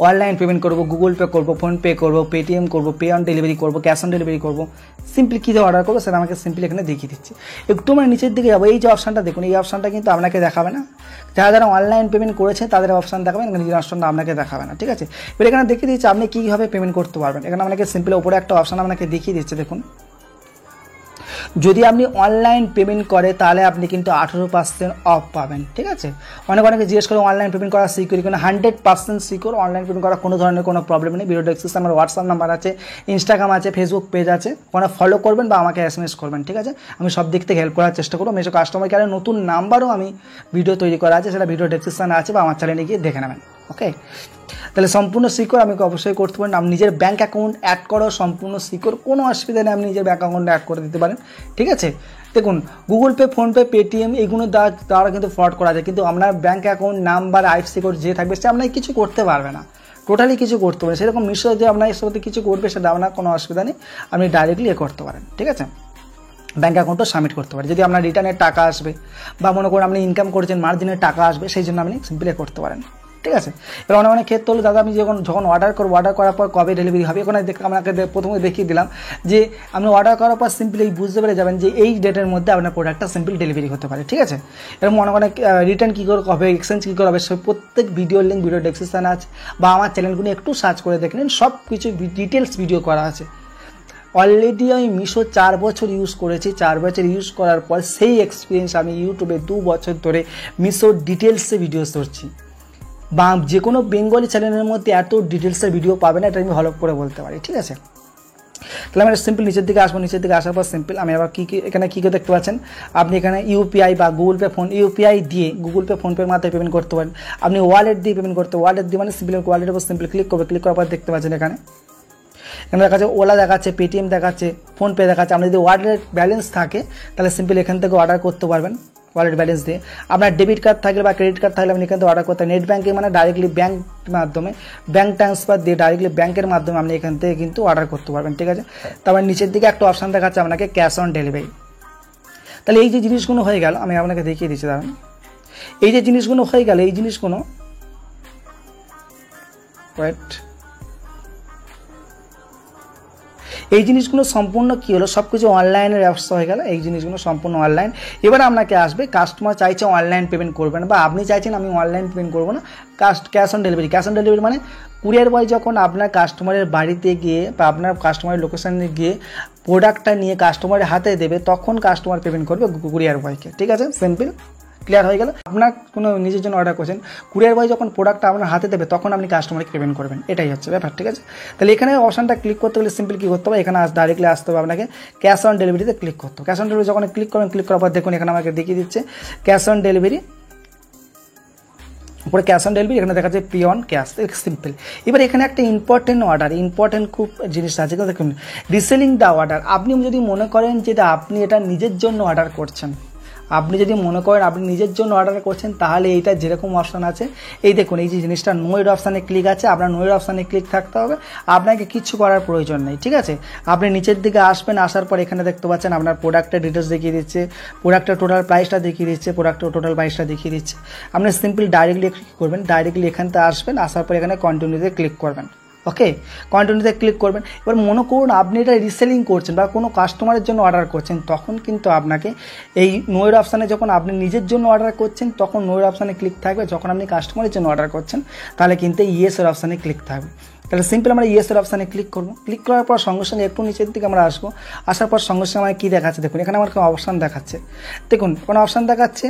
অনলাইন পেমেন্ট করবো, গুগল পে করবো, ফোনপে করবো, পেটিএম করবো, পে অন ডেলিভারি করবো, ক্যাশ অন ডেলিভারি করবো, সিম্পলি কী দিয়ে অর্ডার করবো সেটা আমাকে সিম্পলি এখানে দেখিয়ে দিচ্ছি। একটু মানে নিচের দিকে যাবো, এই যে অপশানটা দেখুন এই অপশানটা কিন্তু আপনাকে দেখাবে না, যারা অনলাইন পেমেন্ট করেছে তাদের অপশান দেখাবেন, নিজের অপশানটা আপনাকে দেখাবে না, ঠিক আছে। এবার এখানে দেখিয়ে দিচ্ছি আপনি কীভাবে পেমেন্ট করতে পারবেন। এখানে আপনাকে সিম্পলি ওপরে একটা অপশান আপনাকে দেখিয়ে দিচ্ছে দেখুন, যদি আপনি অনলাইন পেমেন্ট করে তাহলে আপনি কিন্তু 18% অফ পাবেন, ঠিক আছে। অনেকে জিজ্ঞেস করে অনলাইন পেমেন্ট করা সিকিউর কিনা, 100% সিকিউর। অনলাইন পেমেন্ট করা কোনো ধরনের কোনো প্রবলেম নেই। ভিডিও ডেসক্রিপশনে আমার হোয়াটসঅ্যাপ নাম্বার আছে, ইনস্টাগ্রাম আছে, ফেসবুক পেজ আছে, ওখানে ফলো করবেন বা আমাকে SMS করবেন, ঠিক আছে। আমি সব দিক থেকে হেল্প করার চেষ্টা করবো। মেশো কাস্টমার কেয়ারের নতুন নাম্বারও আমি ভিডিও তৈরি করা আছে, সেটা ভিডিও ডেসক্রিপশনে আছে বা আমার চ্যানেলে গিয়ে দেখে নেবেন, ওকে। তাহলে সম্পূর্ণ সিকিউর আমি অবশ্যই করতে পারেন। আপনি নিজের ব্যাঙ্ক অ্যাকাউন্ট অ্যাড করো সম্পূর্ণ সিকিউর, কোনো অসুবিধা নেই, আপনি নিজের ব্যাঙ্ক অ্যাকাউন্টে অ্যাড করে দিতে পারেন, ঠিক আছে। দেখুন গুগল পে, ফোনপে, পেটিএম এইগুলো দ্বারা কিন্তু ফ্রড করা যায়, কিন্তু আপনার bank account number IFSC code যে থাকবে সে আপনাকে কিছু করতে পারবে না, টোটালি কিছু করতে পারবে। সেরকম মিশো যে আপনার সাথে কিছু করবে সেটা আপনার কোনো অসুবিধা নেই, আপনি ডাইরেক্টলি করতে পারেন, ঠিক আছে। ব্যাঙ্ক অ্যাকাউন্টও সাবমিট করতে পারেন। যদি আপনার রিটার্নের টাকা আসবে বা মনে করুন আপনি ইনকাম করেছেন মার্জিনের টাকা আসবে, সেই জন্য আপনি সিম্পলি করতে পারেন, ঠিক আছে। এবার অনেক ক্ষেত্রে হলো দাদা আমি যখন অর্ডার করবো, অর্ডার করার পর কবে ডেলিভারি হবে, ওখানে আপনাকে প্রথমে দেখিয়ে দিলাম যে আপনি অর্ডার করার পর সিম্পলি বুঝতে পেরে যাবেন যে এই ডেটের মধ্যে আপনার প্রোডাক্টটা সিম্পলি ডেলিভারি হতে পারে, ঠিক আছে। এরকম অনেক রিটার্ন কী করে হবে, এক্সচেঞ্জ কী করে হবে, সব প্রত্যেক ভিডিওর লিঙ্ক ভিডিও ডেসক্রিপশনে আছে বা আমার চ্যানেলগুলো একটু সার্চ করে দেখে নিন, সব কিছু ডিটেলস ভিডিও করা আছে। অলরেডি আমি মিশো 4 বছর ইউজ করেছি, 4 বছর ইউজ করার পর সেই এক্সপিরিয়েন্স আমি ইউটিউবে 2 বছর ধরে মিশোর ডিটেলসে ভিডিওস করছি, বা যে কোনো বেঙ্গলি চ্যানেলের মধ্যে এত ডিটেলসের ভিডিও পাবে না, এটা আমি ভালো করে বলতে পারি, ঠিক আছে। তাহলে আমি সিম্পল নিচের দিকে আসবো, নিচের দিকে আসার পর সিম্পল আমি আবার এখানে কী দেখতে পাচ্ছেন, আপনি এখানে ইউপিআই বা গুগল পে ইউপিআই দিয়ে গুগল পে ফোনপের মাধ্যমে পেমেন্ট করতে পারেন। আপনি ওয়ালেট দিয়ে পেমেন্ট করতে, ওয়ালেট দিয়ে মানে সিম্পল ওয়ালেটের উপর সিম্পল ক্লিক করবে, ক্লিক করার পর দেখতে পাচ্ছেন এখানে দেখাচ্ছে ওলা দেখাচ্ছে, পেটিএম দেখাচ্ছে, ফোনপে দেখাচ্ছে। আপনি যদি ওয়ালেট ব্যালেন্স থাকে তাহলে সিম্পল এখান থেকে অর্ডার করতে পারবেন, ওয়ালেট ব্যালেন্স দিয়ে। আপনার ডেবিট কার্ড থাকলে বা ক্রেডিট কার্ড থাকলে আপনি এখান থেকে অর্ডার করতে, নেট ব্যাঙ্কিং মানে ডাইরেক্টলি ব্যাঙ্ক মাধ্যমে ব্যাঙ্ক ট্রান্সফার দিয়ে ডাইরেক্টলি ব্যাঙ্কের মাধ্যমে আপনি এখান থেকে কিন্তু অর্ডার করতে পারবেন, ঠিক আছে। তারপর নিচের দিকে একটা অপশান দেখাচ্ছে আপনাকে ক্যাশ অন ডেলিভারি। তাহলে এই যে জিনিসগুলো হয়ে গেল, আমি আপনাকে দেখিয়ে দিচ্ছি দাঁড়ান। এই যে জিনিসগুলো হয়ে গেল, এই জিনিসগুলো এই জিনিসগুলো সম্পূর্ণ কী হলো, সব কিছু অনলাইনের ব্যবস্থা হয়ে গেল, এই জিনিসগুলো সম্পূর্ণ অনলাইন। এবার আপনাকে আসবে, কাস্টমার চাইছে অনলাইন পেমেন্ট করবেন বা আপনি চাইছেন আমি অনলাইন পেমেন্ট করবো না, cash on delivery. Cash on delivery মানে কুরিয়ার বয় যখন আপনার কাস্টমারের বাড়িতে গিয়ে বা আপনার কাস্টমারের লোকেশানে গিয়ে প্রোডাক্টটা নিয়ে কাস্টমারের হাতে দেবে, তখন কাস্টমার পেমেন্ট করবে কুরিয়ার বয়কে, ঠিক আছে। সিম্পল ক্লিয়ার হয়ে গেল। আপনার কোনো নিজের জন্য অর্ডার করছেন, কুরিয়ার বয় যখন প্রোডাক্টটা আপনার হাতে দেবে তখন আপনি কাস্টমারকে পেমেন্ট করবেন, এটাই হচ্ছে ব্যাপার, ঠিক আছে। তাহলে এখানে অপশানটা ক্লিক করতে গেলে সিম্পল কী করতে হবে, এখানে ডাইরেক্টলি আসতে হবে আপনাকে ক্যাশ অন ডেলিভারিতে ক্লিক করতে হবে। ক্যাশ অন ডেলিভারি যখন ক্লিক করবেন, ক্লিক করার পর দেখুন এখানে আমাকে দেখিয়ে দিচ্ছে ক্যাশ অন ডেলিভারি, উপরে ক্যাশ অন ডেলিভারি, এখানে দেখা যাচ্ছে পে অন ক্যাশ, সিম্পল। এবার এখানে একটা ইম্পর্টেন্ট খুব জিনিস আছে, দেখুন রিসেলিং দ্য অর্ডার। আপনি যদি মনে করেন যে আপনি এটা নিজের জন্য অর্ডার করছেন, আপনি যদি মনে করেন আপনি নিজের জন্য অর্ডার করছেন, তাহলে এইটা যেরকম অপশান আছে, এই দেখুন এই যে জিনিসটা নোয়ের অপশানে ক্লিক আছে, আপনার নোয়ের অপশানে ক্লিক থাকতে হবে, আপনাকে কিচ্ছু করার প্রয়োজন নেই, ঠিক আছে। আপনি নিচের দিকে আসবেন, আসার পর এখানে দেখতে পাচ্ছেন আপনার প্রোডাক্টের ডিটেলস দেখিয়ে দিচ্ছে, প্রোডাক্টের টোটাল প্রাইসটা দেখিয়ে দিচ্ছে, দেখিয়ে দিচ্ছে। আপনি সিম্পল ডাইরেক্টলি কী করবেন, ডাইরেক্টলি এখান থেকে আসবেন, আসার পর এখানে কন্টিনিউতে ক্লিক করবেন, ওকে, কন্টিনিউতে ক্লিক করবেন। এবার মনে করুন আপনি এটা রিসেলিং করছেন বা কোনো কাস্টমারের জন্য অর্ডার করছেন, তখন কিন্তু আপনাকে এই নোয়ের অপশানে, যখন আপনি নিজের জন্য অর্ডার করছেন তখন নোয়ের অপশানে ক্লিক থাকবে, যখন আপনি কাস্টমারের জন্য অর্ডার করছেন তাহলে কিন্তু ইয়েসের অপশানে ক্লিক থাকবে। তাহলে সিম্পল আমরা ইয়েসের অপশানে ক্লিক করবো। ক্লিক করার পর সঙ্গে সঙ্গে একটু নিচের দিকে আমরা আসবো, আসার পর সঙ্গে সঙ্গে আমার কী দেখাচ্ছে দেখুন, এখানে আমার কোনো অপশান দেখাচ্ছে, দেখুন কোনো অপশান দেখাচ্ছে,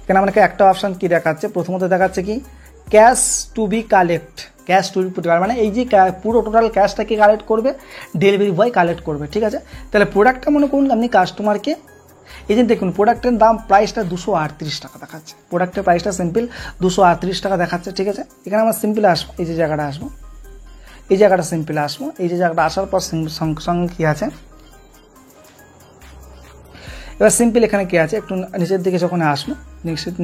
এখানে আমাকে একটা অপশান কী দেখাচ্ছে, প্রথমত দেখাচ্ছে কি cash to be collect, cash to be মানে এই যে পুরো টোটাল ক্যাশটাকে কালেক্ট করবে ডেলিভারি বয় কালেক্ট করবে, ঠিক আছে। তাহলে প্রোডাক্টটা মনে করুন আপনি কাস্টমারকে, এই যে দেখুন প্রোডাক্টের দাম প্রাইসটা 238 টাকা দেখাচ্ছে, প্রোডাক্টের প্রাইসটা সিম্পল 238 টাকা দেখাচ্ছে, ঠিক আছে। এখানে আমরা সিম্পল আসবো, এই যে জায়গাটা আসবো, এই জায়গাটা সিম্পল আসবো, এই যে জায়গাটা আসার পর সঙ্গে কী আছে, এবার সিম্পল এখানে কী আছে, একটু নিচের দিকে যখন আসবো,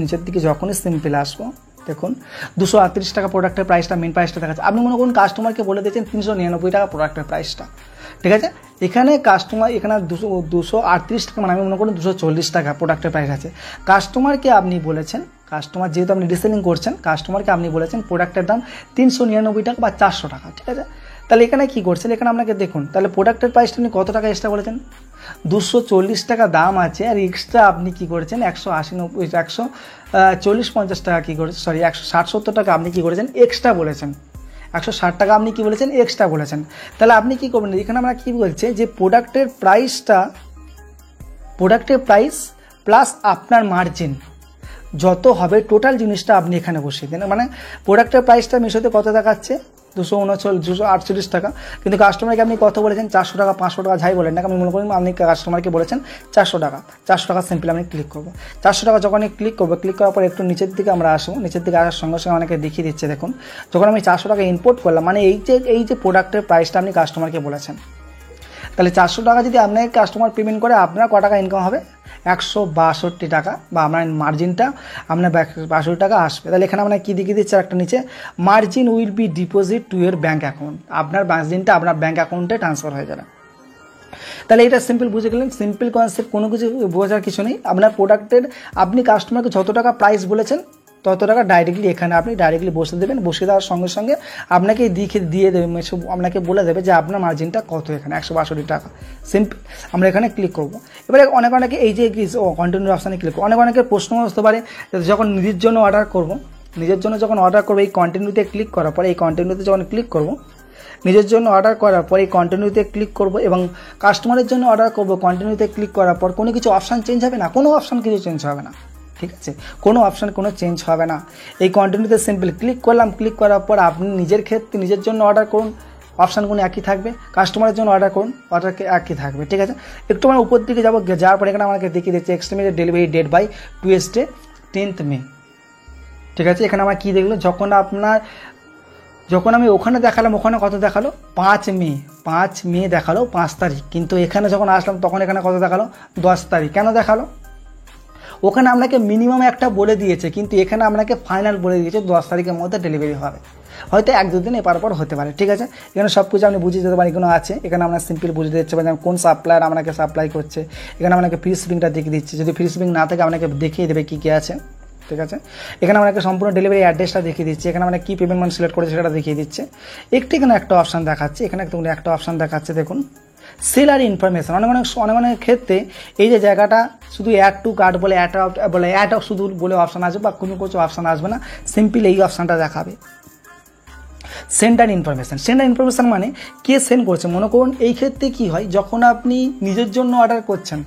নিচের দিকে যখনই সিম্পল আসবো, দেখুন 238 টাকা প্রোডাক্টের প্রাইসটা, মেন প্রাইসটা দেখাচ্ছে। আপনি মনে করুন কাস্টমারকে বলে দিয়েছেন 399 টাকা প্রোডাক্টের প্রাইসটা, ঠিক আছে। এখানে কাস্টমার এখানে 238 টাকা মানে আমি মনে করুন 240 টাকা প্রোডাক্টের প্রাইস আছে। কাস্টমারকে আপনি বলেছেন, কাস্টমার যেহেতু আপনি রিসেলিং করছেন, কাস্টমারকে আপনি বলেছেন প্রোডাক্টের দাম 399 টাকা বা 400 টাকা, ঠিক আছে। তাহলে এখানে কী করছেন, এখানে আপনাকে দেখুন তাহলে প্রোডাক্টের প্রাইসটা আপনি কত টাকা এক্সট্রা বলেছেন, 240 টাকা দাম আছে, আর এক্সট্রা আপনি কী করেছেন 140-50 টাকা কী করেছেন, সরি 160-70 টাকা আপনি কী করেছেন এক্সট্রা বলেছেন, 160 টাকা আপনি কী বলেছেন এক্সট্রা বলেছেন। তাহলে আপনি কী করবেন, এখানে আমরা কী বলছে যে প্রোডাক্টের প্রাইস প্লাস আপনার মার্জিন যত হবে টোটাল জিনিসটা আপনি এখানে বসিয়ে দেন। মানে প্রোডাক্টের প্রাইসটা মিশোতে কত দেখাচ্ছে 238 টাকা, কিন্তু কাস্টমারকে আপনি কত বলেছেন 400 টাকা 500 টাকা যাই বলেন না, আমি মনে করি আপনি কাস্টমারকে বলেছেন 400 টাকা, 400 টাকা সিম্পল আমি ক্লিক করবো। 400 টাকা যখন ক্লিক করবো, ক্লিক করার পর একটু নিচের দিকে আমরা আসবো, নিচের দিকে আসার সঙ্গে সঙ্গে অনেকে দেখিয়ে দিচ্ছে, দেখুন যখন আমি 400 টাকা ইনপুট করলাম, মানে এই যে প্রোডাক্টের প্রাইসটা আপনি কাস্টমারকে বলেছেন, তাহলে 400 টাকা যদি আপনাকে কাস্টমার পেমেন্ট করে আপনার ক টাকা ইনকাম হবে 162 টাকা, বা আপনার মার্জিনটা আপনার 62 টাকা আসবে। তাহলে এখানে আপনার কী দেখিয়ে দিচ্ছে একটা নিচে, margin will be deposit to your bank account, আপনার মার্জিনটা আপনার ব্যাঙ্ক অ্যাকাউন্টে ট্রান্সফার হয়ে যাবে। তাহলে এটা সিম্পল বুঝে গেলেন, সিম্পল কনসেপ্ট, কোনো কিছু বোঝার কিছু নেই। আপনার প্রোডাক্টের আপনি কাস্টমারকে যত টাকা প্রাইস বলেছেন তত টাকা ডাইরেক্টলি এখানে আপনি ডাইরেক্টলি বসে দেবেন, বসিয়ে দেওয়ার সঙ্গে সঙ্গে আপনাকে দিয়ে দেবে, আপনাকে বলে দেবে যে আপনার মার্জিনটা কত, এখানে 162 টাকা। সিম্পল আমরা এখানে ক্লিক করবো। এবারে অনেকে এই যে কন্টিনিউ অপশানে ক্লিক করবো, অনেকের প্রশ্ন আসতে পারে যখন নিজের জন্য অর্ডার করবো, এই কন্টিনিউতে ক্লিক করার পরে, এই কন্টিনিউতে যখন ক্লিক করবো, নিজের জন্য অর্ডার করার পর এই কন্টিনিউতে ক্লিক করব এবং কাস্টমারের জন্য অর্ডার করব, কন্টিনিউতে ক্লিক করার পর কোনো কিছু অপশান চেঞ্জ হবে না, কোনো অপশান কিছু চেঞ্জ হবে না, ঠিক আছে, কোনো অপশান কোনো চেঞ্জ হবে না। এই কন্টিনিউতে সিম্পল ক্লিক করলাম, ক্লিক করার পর আপনি নিজের ক্ষেত্রে নিজের জন্য অর্ডার করুন, অপশানগুলো একই থাকবে, কাস্টমারের জন্য অর্ডার করুন, অর্ডারকে একই থাকবে, ঠিক আছে। একটু আমরা উপর দিকে যাবো, যাওয়ার পর এখানে আমাকে দেখিয়ে দিচ্ছে estimated delivery date by Tuesday 10th May, ঠিক আছে। এখানে আমার কী দেখলো, যখন আপনার যখন আমি ওখানে দেখালাম ওখানে কত দেখালো 5 মে দেখালো 5 তারিখ, কিন্তু এখানে যখন আসলাম তখন এখানে কত দেখালো 10 তারিখ। কেন দেখালো? ওখানে আপনাকে মিনিমাম একটা বলে দিয়েছে, কিন্তু এখানে আপনাকে ফাইনাল বলে দিয়েছে 10 তারিখের মধ্যে ডেলিভারি হবে। হয়তো 1-2 দিন এপার পর হতে পারে, ঠিক আছে। এখানে সব কিছু আপনি বুঝিয়ে দিতে পারেন, এগুলো আছে। এখানে আমরা সিম্পল বুঝিয়ে দিচ্ছে পারেন কোন সাপ্লায়ার আপনাকে সাপ্লাই করছে। এখানে আপনাকে ফ্রি শিপিংটা দেখিয়ে দিচ্ছে, যদি ফ্রি শিপিং না থাকে আপনাকে দেখিয়ে দেবে কী কী আছে, ঠিক আছে। এখানে আপনাকে সম্পূর্ণ ডেলিভারি অ্যাড্রেসটা দেখিয়ে দিচ্ছে, এখানে আমরা কী পেমেন্ট মান সিলেক্ট করেছে সেটা দেখিয়ে দিচ্ছে। এখানে একটা অপশান দেখাচ্ছে, এখানে একটা অপশান দেখাচ্ছে, দেখুন সেলার ইনফরমেশন। অনেক ক্ষেত্রে এই যে জায়গাটা শুধু অ্যাড টু কার্ট বলে অ্যাড শুধু বলে অপশান আসবে, বা কোনো কিছু অপশান আসবে না, সিম্পল এই অপশানটা দেখাবে সেন্ডার ইনফরমেশন মানে কে সেন্ড করছে। মনে করুন এই ক্ষেত্রে কি হয়, যখন আপনি নিজের জন্য অর্ডার করছেন,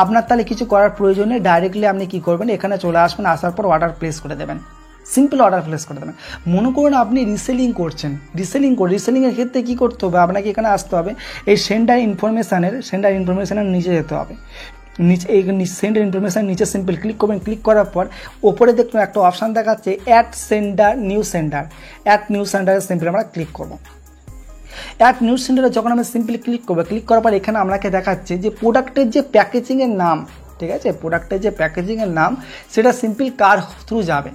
আপনার তাহলে কিছু করার প্রয়োজন নেই, ডাইরেক্টলি আপনি কি করবেন, এখানে চলে আসবেন, আসার পর অর্ডার প্লেস করে দেবেন, সিম্পল অর্ডার প্লেস করে দেবেন। মনে করুন আপনি রিসেলিং করছেন, রিসেলিংয়ের ক্ষেত্রে কী করতে হবে, আপনাকে এখানে আসতে হবে, এই সেন্ডার ইনফরমেশনের নিচে যেতে হবে। নিচে এই সেন্ডার ইনফরমেশন নিচে সিম্পল ক্লিক করবেন, ক্লিক করার পর ওপরে দেখুন একটা অপশান দেখাচ্ছে অ্যাড নিউ সেন্ডারে সিম্পল আমরা ক্লিক করব। অ্যাড নিউ সেন্ডারে যখন আমি সিম্পলি ক্লিক করবো, ক্লিক করার পর এখানে আপনাকে দেখাচ্ছে যে প্রোডাক্টের যে প্যাকেজিংয়ের নাম, ঠিক আছে, প্রোডাক্টের যে প্যাকেজিংয়ের নাম সেটা সিম্পল কার থ্রু যাবে।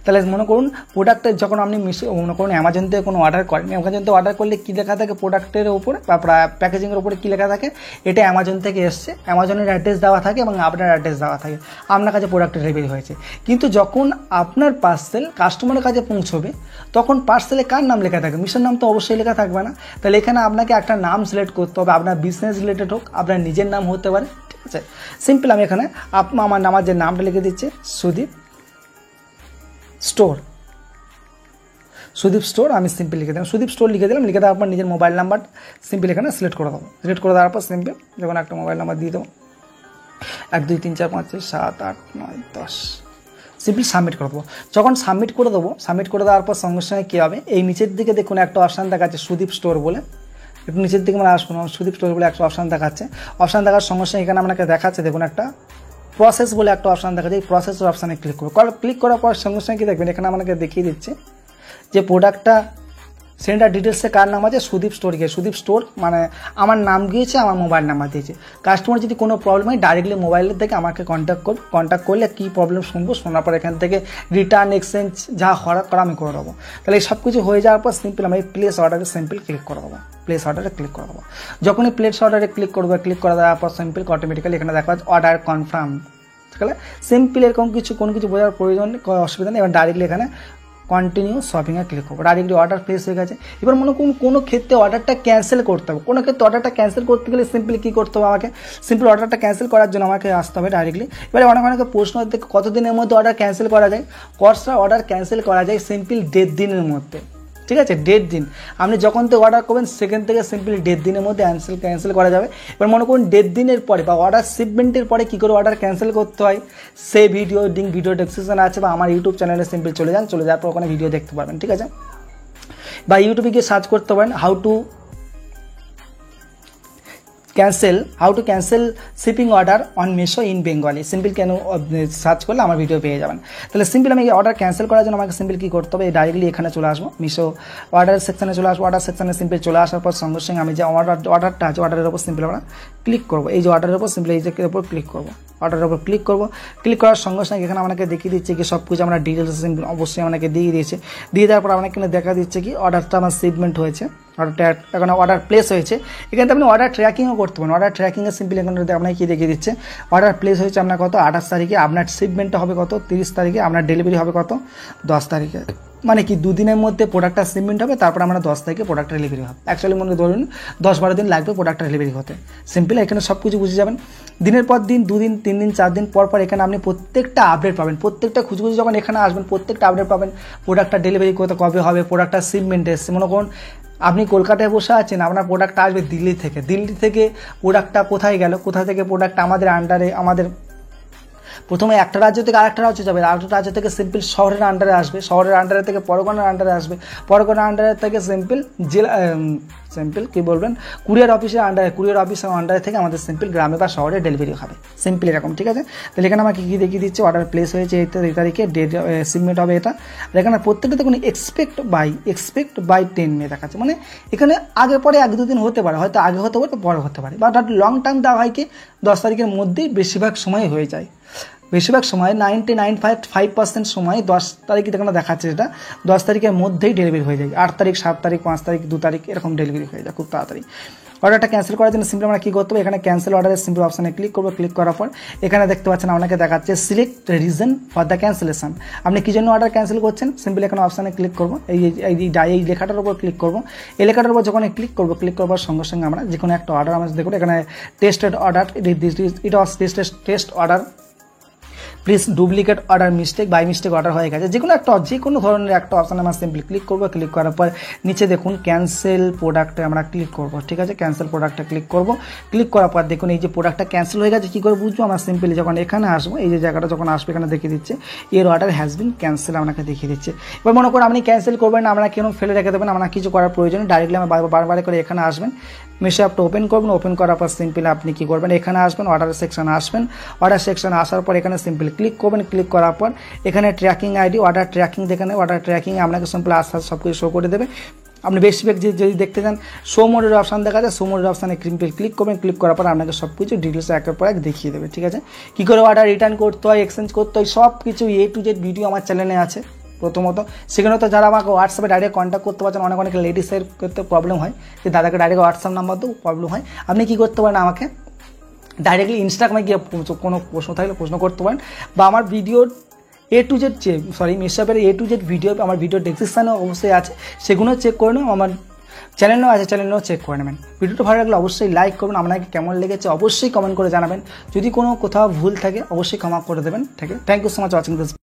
তাহলে মনে করুন প্রোডাক্টের যখন আপনি মনে করুন অ্যামাজন থেকে কোনো অর্ডার করেন, অ্যামাজন থেকে অর্ডার করলে কী লেখা থাকে প্রোডাক্টের উপরে বা প্যাকেজিংয়ের উপরে কী লেখা থাকে, এটা অ্যামাজন থেকে এসছে, অ্যামাজনের অ্যাড্রেস দেওয়া থাকে এবং আপনার অ্যাড্রেস দেওয়া থাকে, আপনার কাছে প্রোডাক্টের ডেলিভারি হয়েছে। কিন্তু যখন আপনার পার্সেল কাস্টমারের কাছে পৌঁছবে তখন পার্সেলে কার নাম লেখা থাকে, মিশন নাম তো অবশ্যই লেখা থাকবে না। তাহলে এখানে আপনাকে একটা নাম সিলেক্ট করতে হবে, আপনার বিজনেস রিলেটেড হোক, আপনার নিজের নাম হতে পারে, ঠিক আছে। সিম্পল আমি এখানে আমার যে নামটা লিখে দিচ্ছে সুদীপ স্টোর, আমি সিম্পল লিখে দিলাম সুদীপ স্টোর লিখে দিলাম। লিখে দেওয়ার পর নিজের মোবাইল নাম্বার সিম্পল এখানে সিলেক্ট করে দেবো। সিলেক্ট করে দেওয়ার পর সিম্পল যখন একটা মোবাইল নাম্বার দিয়ে দেবো 1 2 3 4 5 6 7 8 9 10, সিম্পল সাবমিট করে দেবো। যখন সাবমিট করে দেওয়ার পর সঙ্গে সঙ্গে কী হবে, এই নিচের দিকে দেখুন একটা অপশান দেখাচ্ছে সুদীপ স্টোর বলে, একটু নিচের দিকে মানে আসবো, সুদীপ স্টোর বলে একটা অপশান দেখাচ্ছে। অপশান দেখার সঙ্গে সঙ্গে এখানে আপনাকে দেখাচ্ছে দেখুন একটা প্রসেস বলে একটা অপশান দেখা যায়, এই প্রসেসের অপশানে ক্লিক করবো। ক্লিক করার পর সঙ্গে সঙ্গে কি দেখবেন এখানে আমাকে দেখিয়ে দিচ্ছে যে প্রোডাক্টটা সেন্ডার ডিটেলসে কার নাম আছে, সুদীপ স্টোর মানে আমার নাম গিয়েছে, আমার মোবাইল নাম্বার দিয়েছে। কাস্টমার যদি কোনো প্রবলেম হয় ডাইরেক্টলি মোবাইলের থেকে আমাকে কন্ট্যাক্ট করলে কী প্রবলেম শুনবো, শোনার পর এখান থেকে রিটার্ন এক্সচেঞ্জ যা করা আমি করে দেবো। তাহলে এই সব কিছু হয়ে যাওয়ার পর সিম্পল আমি প্লেস অর্ডারে সিম্পল ক্লিক করে দেবো, যখনই প্লেস অর্ডারে ক্লিক করে দেওয়ার পর সিম্পল অটোমেটিক্যালি এখানে দেখা যাচ্ছে অর্ডার কনফার্ম। তাহলে সিম্পল এরকম কোনো কিছু বোঝার প্রয়োজন নেই, অসুবিধা নেই। এবার ডাইরেক্টলি এখানে কন্টিনিউ শপিংয়ে ক্লিক করবো, ডাইরেক্টলি অর্ডার প্লেস হয়ে গেছে। এবার মনে করুন কোনো ক্ষেত্রে অর্ডারটা ক্যান্সেল করতে হবে, কোনো ক্ষেত্রে অর্ডারটা ক্যান্সেল করতে গেলে সিম্পলি কী করতে হবে, আমাকে সিম্পল অর্ডারটা ক্যান্সেল করার জন্য আমাকে আসতে হবে ডাইরেক্টলি। এবারে অনেকে প্রশ্ন হচ্ছে কতদিনের মধ্যে অর্ডার ক্যান্সেল করা যায়। অর্ডার ক্যান্সেল করা যায় সিম্পল 1.5 দিনের মধ্যে, ঠিক আছে, 1.5 দিন। আপনি যখন থেকে অর্ডার করবেন সেখান থেকে সিম্পলি 1.5 দিনের মধ্যে ক্যান্সেল করা যাবে। এবার মনে করুন 1.5 দিনের পরে বা অর্ডার শিপমেন্টের পরে কী করে অর্ডার ক্যান্সেল করতে হয়, সেই ভিডিও ডেসক্রিপশনে আছে, বা আমার ইউটিউব চ্যানেলে সিম্পল চলে যাওয়ার পর ওখানে ভিডিও দেখতে পারবেন, ঠিক আছে। বা ইউটিউবে গিয়ে সার্চ করতে পারেন how to cancel shipping order on Meesho in Bengali, simple কেন সার্চ করলে আমার ভিডিও পেয়ে যাবেন। তাহলে সিম্পল আমি অর্ডার ক্যান্সেল করার জন্য আমাকে সিম্পল কী করতে হবে, ডাইরেক্টলি এখানে চলে আসবো, মিশো অর্ডার সেকশনে চলে আসবো। অর্ডার সেকশনে সিম্পল চলে আসার পর সঙ্গে সঙ্গে আমি যে অর্ডারটা আছে অর্ডারের উপর সিম্পল আমরা ক্লিক করবো, এই যে অর্ডারের উপর সিম্পল এই যে উপর ক্লিক করবো, অর্ডারের উপর ক্লিক করবো। ক্লিক করার সঙ্গে সঙ্গে এখানে আমাকে দেখিয়ে দিচ্ছে কি সব কিছু আমরা ডিটেলস অবশ্যই আমাকে দিয়ে দেওয়ার পর আমাকে এখানে দেখা দিচ্ছে কি অর্ডারটা আমার শিপমেন্ট হয়েছে, অর্ডারটা এখন অর্ডার প্লেস হয়েছে। এখানে আপনি অর্ডার ট্র্যাকিংও করতে পারেন, অর্ডার ট্র্যাকিংয়ে সিম্পল এখানে আপনাকে কী দেখিয়ে দিচ্ছে অর্ডার প্লেস হয়েছে আপনার কত 28 তারিখে, আপনার শিপমেন্টটা হবে কত 30 তারিখে, আপনার ডেলিভারি হবে কত 10 তারিখে। মানে কি 2 দিনের মধ্যে প্রোডাক্টটা শিপমেন্ট হবে, তারপর আমরা 10 তারিখে প্রোডাক্টটা ডেলিভারি হবে। অ্যাকচুয়ালি মনে ধরুন 10-12 দিন লাগবে প্রোডাক্টটা ডেলিভারি হতে। সিম্পল এখানে সব কিছু বুঝে যাবেন। দিনের পর দিন 2 দিন 3 দিন 4 দিন পর এখানে আপনি প্রত্যেকটা আপডেট পাবেন, প্রত্যেকটা খুঁজে যখন এখানে আসবেন প্রত্যেকটা আপডেট পাবেন, প্রোডাক্টটা ডেলিভারি কবে হবে, প্রোডাক্টটা শিপমেন্ট এসছে। মনে করুন আপনি কলকাতায় বসে আছেন, আপনার প্রোডাক্টটা আসবে দিল্লি থেকে প্রোডাক্টটা কোথায় গেল, কোথা থেকে প্রোডাক্টটা আমাদের আন্ডারে, আমাদের প্রথমে একটা রাজ্য থেকে আরেকটা রাজ্য যাবে, আরেকটা রাজ্য থেকে সিম্পল শহরের আন্ডারে আসবে, শহরের আন্ডারে থেকে পরগনার আন্ডারে আসবে, পরগনার আন্ডারে থেকে সিম্পল জেলা সিম্পল কি বলবেন কুরিয়ার অফিসের আন্ডারে থেকে আমাদের সিম্পল গ্রামে বা শহরে ডেলিভারি হবে, সিম্পল এরকম, ঠিক আছে। তাহলে এখানে আমাকে কী দেখিয়ে দিচ্ছে, অর্ডার প্লেস হয়েছে এই তারিখে, ডেট শিপমেন্ট হবে এটা। আর এখানে প্রত্যেকটা দেখুন এক্সপেক্ট বাই 10 মে দেখাচ্ছে, মানে এখানে আগে পরে 1-2 দিন হতে পারে, হয়তো আগে হতে পারে পরে হতে পারে, বাট লং টাইম দেওয়া হয় কি 10 তারিখের মধ্যেই বেশিরভাগ সময় হয়ে যায়, বেশিরভাগ সময় 99.5% সময় 10 তারিখ এখানে দেখাচ্ছে, যেটা 10 তারিখের মধ্যেই ডেলিভারি হয়ে যায়। 8 তারিখ, 7 তারিখ, 5 তারিখ, 2 তারিখ এরকম ডেলিভারি হয়ে যায় খুব তাড়াতাড়ি। অর্ডারটা ক্যান্সেল করার জন্য সিম্পল আমরা কী করতে হবে, এখানে ক্যান্সেল অর্ডারের সিম্পল অপশানে ক্লিক করবো। ক্লিক করার পর এখানে দেখতে পাচ্ছেন আপনাকে দেখাচ্ছে select reason for the cancellation. আপনি কী জন্য অর্ডার ক্যান্সেল করছেন, সিম্পল এখানে অপশানে ক্লিক করবো, এই লেখাটার উপর ক্লিক করবো। এই লেখাটার উপর যখন ক্লিক করবার সঙ্গে সঙ্গে আমরা যে কোনো একটা অর্ডার আমরা দেখুন এখানে tested order, it was test order, please duplicate order by mistake order হয়ে গেছে, যে কোনো ধরনের একটা অপশানে আমরা সিম্পলি ক্লিক করবো। ক্লিক করার পর নিচে দেখুন ক্যান্সেল প্রোডাক্টে আমরা ক্লিক করবো, ঠিক আছে। ক্যান্সেল প্রোডাক্টে ক্লিক করবো। ক্লিক করার পর দেখুন এই যে প্রোডাক্টটা ক্যান্সেল হয়ে গেছে, কী করে বুঝবো, আমরা সিম্পলি যখন এখানে আসবো, এই যে জায়গাটা যখন আসবে এখানে দেখিয়ে দিচ্ছে এর অর্ডার হ্যাজ বিন ক্যান্সেল, আপনাকে দেখিয়ে দিচ্ছে। এবার মনে করুন আপনি ক্যান্সেল করবেন না, আমরা কেন ফেলে রেখে দেবেন, আমরা কিছু করার প্রয়োজন নেই, ডাইরেক্টলি আমরা বারবার করে এখানে আসবেন, মিশো অ্যাপটা ওপেন করবেন। ওপেন করার পর সিম্পলি আপনি কী করবেন, এখানে আসবেন, অর্ডার সেকশানে আসবেন। অর্ডার সেকশানে আসার পর এখানে সিম্পলি ক্লিক করবেন। ক্লিক করার পর এখানে ট্র্যাকিং আইডি, অর্ডার ট্র্যাকিং দেখেন, অর্ডার ট্র্যাকিং আপনাকে সিম্পল আস্তে আস্তে সব কিছু শো করে দেবে। আপনি বেশিরভাগ যদি দেখতে চান শো মোডের অপশান দেখা যায়, শো মোডের অপশানে ক্লিক করবেন। ক্লিক করার পর আপনাকে সব কিছু ডিটেলস একের পর এক দেখিয়ে দেবে, ঠিক আছে। কী করে অর্ডার রিটার্ন করতে হয়, এক্সচেঞ্জ করতে হয়, সব কিছু A to Z ভিডিও আমার চ্যানেলে আছে। প্রথমত সেখানে তো যারা আমাকে হোয়াটসঅ্যাপে ডাইরেক্ট কন্ট্যাক্ট করতে পারছেন, অনেক লেডিসের করতে প্রবলেম হয় যে দাদাকে ডাইরেক্ট হোয়াটসঅ্যাপ নাম্বার তো প্রবলেম হয়, আপনি কী করতে পারেন, আমাকে ডাইরেক্টলি ইনস্টাগ্রামে গিয়ে কোনো প্রশ্ন থাকলে প্রশ্ন করতে পারেন, বা আমার ভিডিওর A to Z মিশো অ্যাপের A to Z ভিডিও আমার ভিডিও ডেসক্রিপশানে অবশ্যই আছে, সেগুলো চেক করে নেবেন। আমার চ্যানেলও আছে, চ্যানেলও চেক করে নেবেন। ভিডিওটা ভালো লাগলে অবশ্যই লাইক করবেন, আপনাকে কেমন লেগেছে অবশ্যই কমেন্ট করে জানাবেন, যদি কোনো কোথাও ভুল থাকে অবশ্যই ক্ষমা করে দেবেন। Thank you so much watching this.